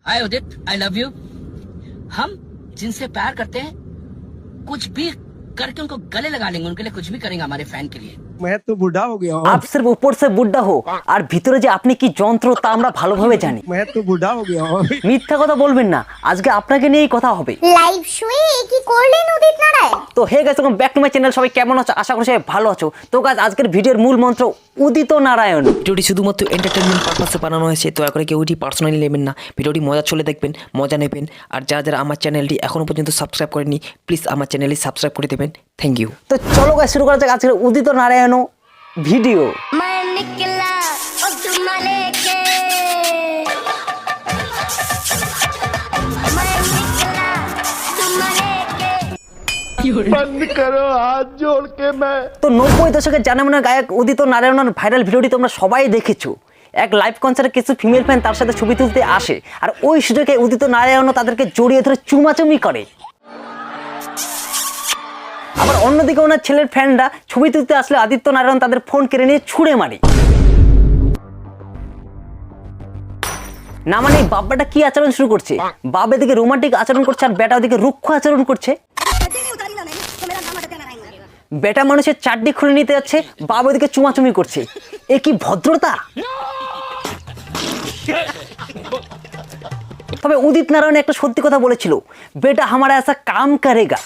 Hi Udit, I love you. हम जिनसे प्यार करते हैं कुछ भी करके उनको गले लगा लेंगे, उनके लिए कुछ भी करेंगे हमारे फैन के लिए। मैं तो बुढ़ा हो गया हूँ। आप सिर्फ ऊपर से বুড্ডা হো আর ভিতরে যে আপনি কি যন্ত্র তা আমরা ভালোভাবে জানি। मैं तो बुढ़ा हो गया हूँ। মিথ্যা কথা বলবেন না, আজকে আপনাকে নিয়েই কথা হবে। লাইভ শোয়ে কি করলেন উদিত নারায়ণ? তো hey guys, welcome back to my channel. সবাই কেমন আছো? আশা করি সবাই ভালো আছো। তো গাইস, আজকের ভিডিওর মূল মন্ত্র উদিত নারায়ণ। ভিডিওটি শুধুমাত্র এন্টারটেনমেন্ট পারপাসে বানানো হয়েছে, দয়া করে কেউ এটি পার্সোনালি নেবেন না। ভিডিওটি মজা চলে দেখবেন, মজা নেবেন। আর যারা যারা আমার চ্যানেলটি এখনো পর্যন্ত সাবস্ক্রাইব করেনি, প্লিজ আমার চ্যানেলটি সাবস্ক্রাইব করে দেবেন। Thank you. তো চলো গাইস, শুরু করা যাক আজকের উদিত নারায়ণ ভিডিও। मैं निकला ओ तुम्हारे के मैं निकला तुम्हारे के তো 90 দশকের জানামনা গায়ক উদিত নারায়ণের ভাইরাল ভিডিওটি তোমরা সবাই দেখেছো। এক লাইভ কনসার্টে কিছু ফিমেল ফ্যান তার সাথে ছবি তুলতে আসে, আর ওই সুযোগে উদিত নারায়ণ তাদেরকে জড়িয়ে ধরে চুমাচুমি করে। আবার অন্যদিকে ওনার ছেলের ফ্যানরা ছবি তুলতে আসলে আদিত্য নারায়ণ তাদের ফোন কেড়ে নিয়ে ছুঁড়ে মারে। না মানে বাব্বাটা কি আচরণ শুরু করছে? বাপ এদিকে রোমান্টিক আচরণ করছে আর বেটা ওদিকে রুক্ষ আচরণ করছে। বেটা মানুষের চাড্ডি খুলে নিতে যাচ্ছে, বাপ ওদিকে চুমাচুমি করছে। এ কি ভদ্রতা? তবে উদিত নারায়ণ একটা সত্যি কথা বলেছিল, বেটা হামারা ऐसा काम करेगा।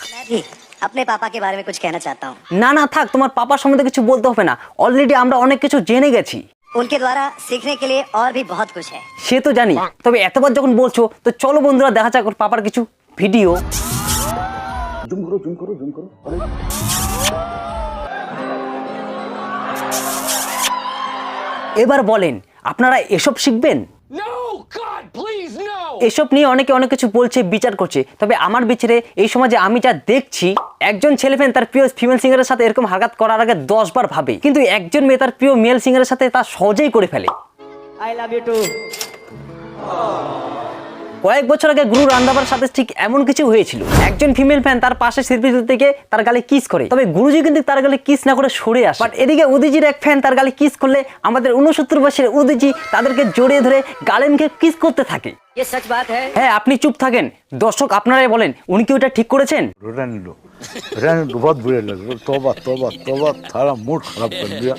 अपने पापा के बारे में कुछ कहना चाहता हूँ। না না থাক, তোমার পাপার সম্বন্ধে কিছু বলতে হবে না, অলরেডি আমরা অনেক কিছু জেনে গেছি। उनके द्वारा सीखने के लिए और भी बहुत कुछ है। সে তো জানি, তবে এতবার যখন বলছো তো চলো বন্ধুরা দেখা যাক ওর পাপার কিছু ভিডিও। এবার বলেন আপনারা এসব শিখবেন? এসব নিয়ে অনেকে অনেক কিছু বলছে, বিচার করছে। তবে আমার বিচারে এই সমাজে আমি যা দেখছি, একজন ছেলে ফ্যান তার প্রিয় ফিমেল সিঙ্গারের সাথে এরকম আঘাত করার আগে 10 বার ভাবে, কিন্তু একজন মেয়ে তার প্রিয় মেল সিঙ্গারের সাথে তা সহজেই করে ফেলে। I love you too. কয়েক বছর আগে গুরু রান্দাবার সাথে ঠিক এমন কিছু হয়েছিল। একজন ফিমেল ফ্যান তার পাশে সেলফি তুলতে গিয়ে তার গালে কিস করে, তবে গুরুজি কিন্তু তার গালে কিস না করে সরে আসে। বাট এদিকে উদিজির এক ফ্যান তার গালে কিস করলে আমাদের 69 বছরের উদিজি তাদেরকে জড়িয়ে ধরে গালে মুখে কিস করতে থাকে। হ্যাঁ, আপনি চুপ থাকেন। দর্শক আপনারাই বলেন, উনি কি ওটা ঠিক করেছেন? रहने दो बहुत बुरे लग रहे। तौबा तौबा तौबा, सारा मूड खराब कर दिया।